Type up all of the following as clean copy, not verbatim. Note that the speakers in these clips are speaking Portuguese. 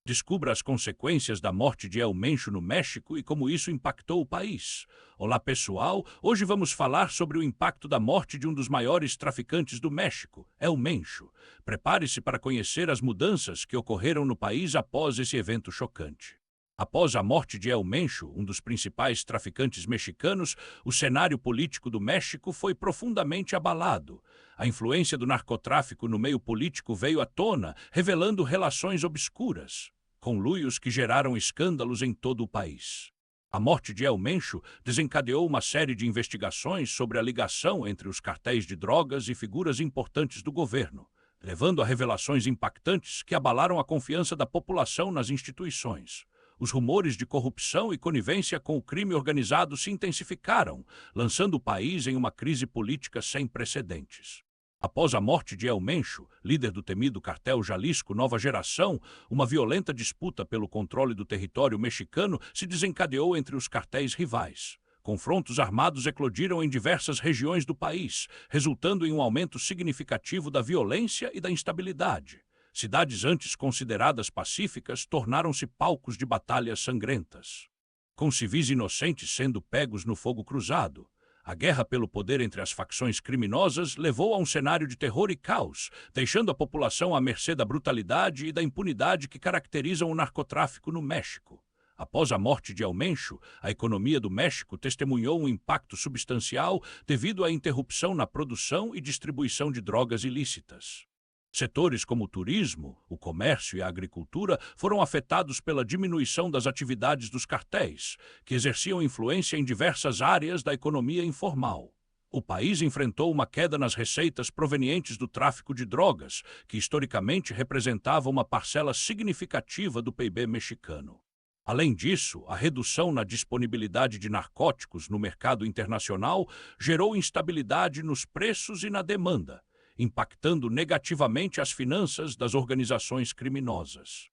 Descubra as consequências da morte de El Mencho no México e como isso impactou o país. Olá, pessoal! Hoje vamos falar sobre o impacto da morte de um dos maiores traficantes do México, El Mencho. Prepare-se para conhecer as mudanças que ocorreram no país após esse evento chocante. Após a morte de El Mencho, um dos principais traficantes mexicanos, o cenário político do México foi profundamente abalado. A influência do narcotráfico no meio político veio à tona, revelando relações obscuras, conluios que geraram escândalos em todo o país. A morte de El Mencho desencadeou uma série de investigações sobre a ligação entre os cartéis de drogas e figuras importantes do governo, levando a revelações impactantes que abalaram a confiança da população nas instituições. Os rumores de corrupção e conivência com o crime organizado se intensificaram, lançando o país em uma crise política sem precedentes. Após a morte de El Mencho, líder do temido cartel Jalisco Nova Geração, uma violenta disputa pelo controle do território mexicano se desencadeou entre os cartéis rivais. Confrontos armados eclodiram em diversas regiões do país, resultando em um aumento significativo da violência e da instabilidade. Cidades antes consideradas pacíficas tornaram-se palcos de batalhas sangrentas, com civis inocentes sendo pegos no fogo cruzado. A guerra pelo poder entre as facções criminosas levou a um cenário de terror e caos, deixando a população à mercê da brutalidade e da impunidade que caracterizam o narcotráfico no México. Após a morte de El Mencho, a economia do México testemunhou um impacto substancial devido à interrupção na produção e distribuição de drogas ilícitas. Setores como o turismo, o comércio e a agricultura foram afetados pela diminuição das atividades dos cartéis, que exerciam influência em diversas áreas da economia informal. O país enfrentou uma queda nas receitas provenientes do tráfico de drogas, que historicamente representava uma parcela significativa do PIB mexicano. Além disso, a redução na disponibilidade de narcóticos no mercado internacional gerou instabilidade nos preços e na demanda, impactando negativamente as finanças das organizações criminosas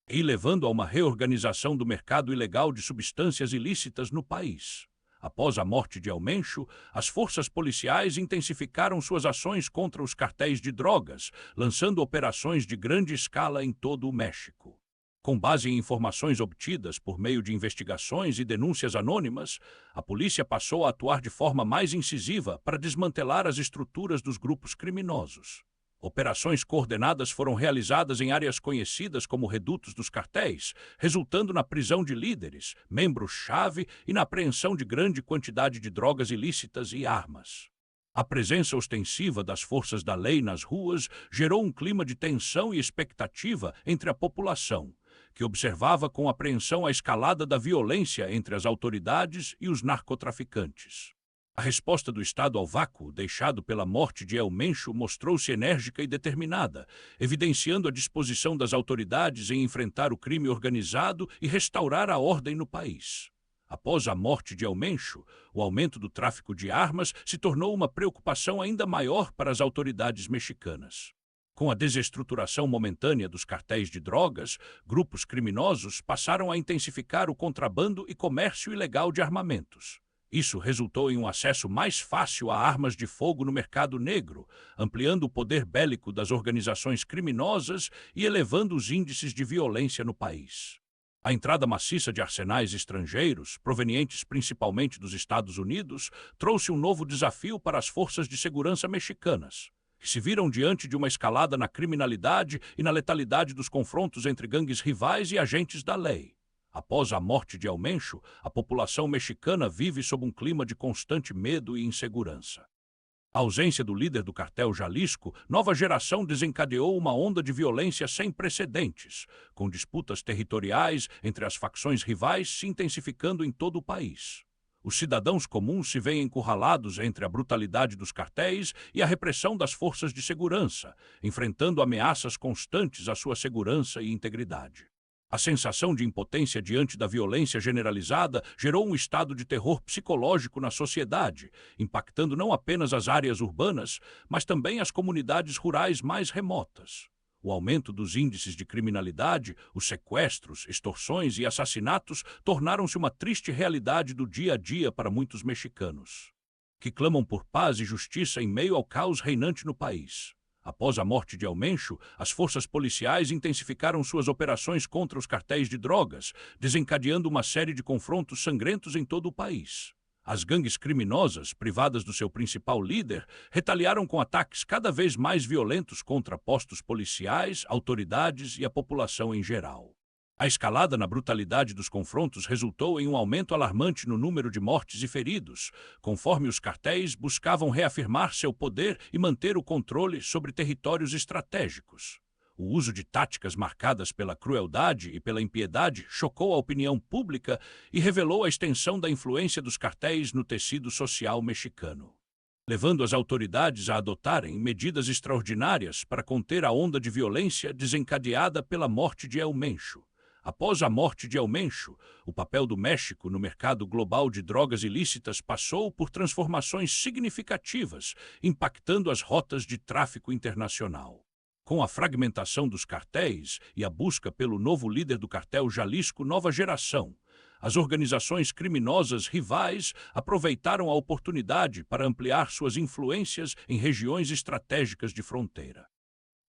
e levando a uma reorganização do mercado ilegal de substâncias ilícitas no país. Após a morte de El Mencho, as forças policiais intensificaram suas ações contra os cartéis de drogas, lançando operações de grande escala em todo o México. Com base em informações obtidas por meio de investigações e denúncias anônimas, a polícia passou a atuar de forma mais incisiva para desmantelar as estruturas dos grupos criminosos. Operações coordenadas foram realizadas em áreas conhecidas como redutos dos cartéis, resultando na prisão de líderes, membros-chave e na apreensão de grande quantidade de drogas ilícitas e armas. A presença ostensiva das forças da lei nas ruas gerou um clima de tensão e expectativa entre a população, que observava com apreensão a escalada da violência entre as autoridades e os narcotraficantes. A resposta do Estado ao vácuo deixado pela morte de El Mencho mostrou-se enérgica e determinada, evidenciando a disposição das autoridades em enfrentar o crime organizado e restaurar a ordem no país. Após a morte de El Mencho, o aumento do tráfico de armas se tornou uma preocupação ainda maior para as autoridades mexicanas. Com a desestruturação momentânea dos cartéis de drogas, grupos criminosos passaram a intensificar o contrabando e comércio ilegal de armamentos. Isso resultou em um acesso mais fácil a armas de fogo no mercado negro, ampliando o poder bélico das organizações criminosas e elevando os índices de violência no país. A entrada maciça de arsenais estrangeiros, provenientes principalmente dos Estados Unidos, trouxe um novo desafio para as forças de segurança mexicanas, que se viram diante de uma escalada na criminalidade e na letalidade dos confrontos entre gangues rivais e agentes da lei. Após a morte de El Mencho, a população mexicana vive sob um clima de constante medo e insegurança. A ausência do líder do cartel Jalisco Nova Geração desencadeou uma onda de violência sem precedentes, com disputas territoriais entre as facções rivais se intensificando em todo o país. Os cidadãos comuns se veem encurralados entre a brutalidade dos cartéis e a repressão das forças de segurança, enfrentando ameaças constantes à sua segurança e integridade. A sensação de impotência diante da violência generalizada gerou um estado de terror psicológico na sociedade, impactando não apenas as áreas urbanas, mas também as comunidades rurais mais remotas. O aumento dos índices de criminalidade, os sequestros, extorsões e assassinatos tornaram-se uma triste realidade do dia a dia para muitos mexicanos, que clamam por paz e justiça em meio ao caos reinante no país. Após a morte de El Mencho, as forças policiais intensificaram suas operações contra os cartéis de drogas, desencadeando uma série de confrontos sangrentos em todo o país. As gangues criminosas, privadas do seu principal líder, retaliaram com ataques cada vez mais violentos contra postos policiais, autoridades e a população em geral. A escalada na brutalidade dos confrontos resultou em um aumento alarmante no número de mortes e feridos, conforme os cartéis buscavam reafirmar seu poder e manter o controle sobre territórios estratégicos. O uso de táticas marcadas pela crueldade e pela impiedade chocou a opinião pública e revelou a extensão da influência dos cartéis no tecido social mexicano, levando as autoridades a adotarem medidas extraordinárias para conter a onda de violência desencadeada pela morte de El Mencho. Após a morte de El Mencho, o papel do México no mercado global de drogas ilícitas passou por transformações significativas, impactando as rotas de tráfico internacional. Com a fragmentação dos cartéis e a busca pelo novo líder do cartel Jalisco Nova Geração, as organizações criminosas rivais aproveitaram a oportunidade para ampliar suas influências em regiões estratégicas de fronteira.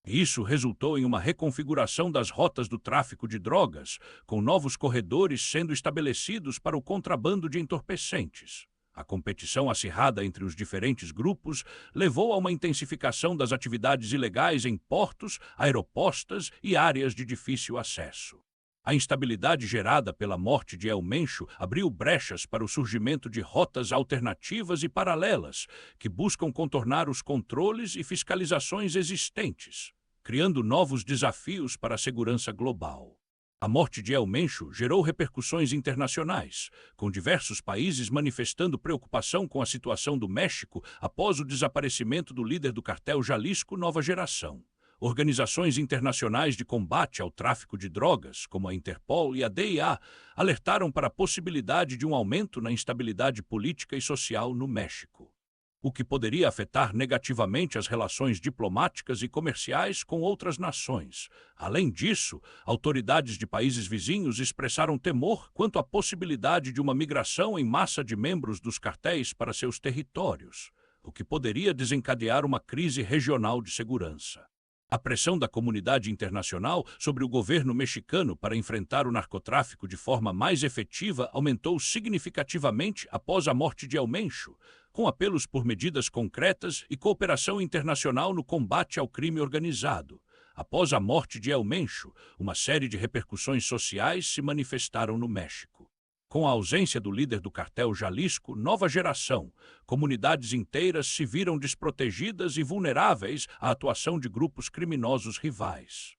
Isso resultou em uma reconfiguração das rotas do tráfico de drogas, com novos corredores sendo estabelecidos para o contrabando de entorpecentes. A competição acirrada entre os diferentes grupos levou a uma intensificação das atividades ilegais em portos, aeropostas e áreas de difícil acesso. A instabilidade gerada pela morte de El Mencho abriu brechas para o surgimento de rotas alternativas e paralelas, que buscam contornar os controles e fiscalizações existentes, criando novos desafios para a segurança global. A morte de El Mencho gerou repercussões internacionais, com diversos países manifestando preocupação com a situação do México após o desaparecimento do líder do cartel Jalisco Nova Geração. Organizações internacionais de combate ao tráfico de drogas, como a Interpol e a DEA, alertaram para a possibilidade de um aumento na instabilidade política e social no México, o que poderia afetar negativamente as relações diplomáticas e comerciais com outras nações. Além disso, autoridades de países vizinhos expressaram temor quanto à possibilidade de uma migração em massa de membros dos cartéis para seus territórios, o que poderia desencadear uma crise regional de segurança. A pressão da comunidade internacional sobre o governo mexicano para enfrentar o narcotráfico de forma mais efetiva aumentou significativamente após a morte de El Mencho, com apelos por medidas concretas e cooperação internacional no combate ao crime organizado. Após a morte de El Mencho, uma série de repercussões sociais se manifestaram no México. Com a ausência do líder do cartel Jalisco Nova Geração, comunidades inteiras se viram desprotegidas e vulneráveis à atuação de grupos criminosos rivais,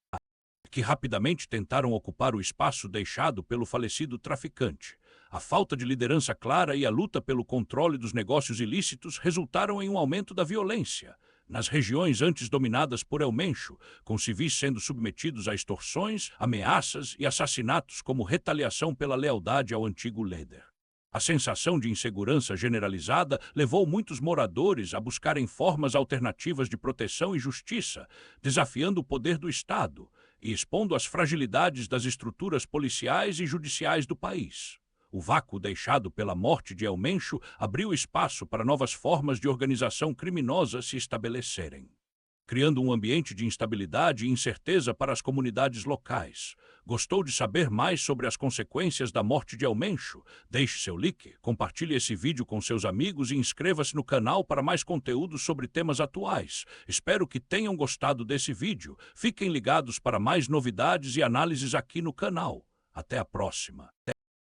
que rapidamente tentaram ocupar o espaço deixado pelo falecido traficante. A falta de liderança clara e a luta pelo controle dos negócios ilícitos resultaram em um aumento da violência nas regiões antes dominadas por El Mencho, com civis sendo submetidos a extorsões, ameaças e assassinatos como retaliação pela lealdade ao antigo líder. A sensação de insegurança generalizada levou muitos moradores a buscarem formas alternativas de proteção e justiça, desafiando o poder do Estado e expondo as fragilidades das estruturas policiais e judiciais do país. O vácuo deixado pela morte de El Mencho abriu espaço para novas formas de organização criminosa se estabelecerem, criando um ambiente de instabilidade e incerteza para as comunidades locais. Gostou de saber mais sobre as consequências da morte de El Mencho? Deixe seu like, compartilhe esse vídeo com seus amigos e inscreva-se no canal para mais conteúdo sobre temas atuais. Espero que tenham gostado desse vídeo. Fiquem ligados para mais novidades e análises aqui no canal. Até a próxima.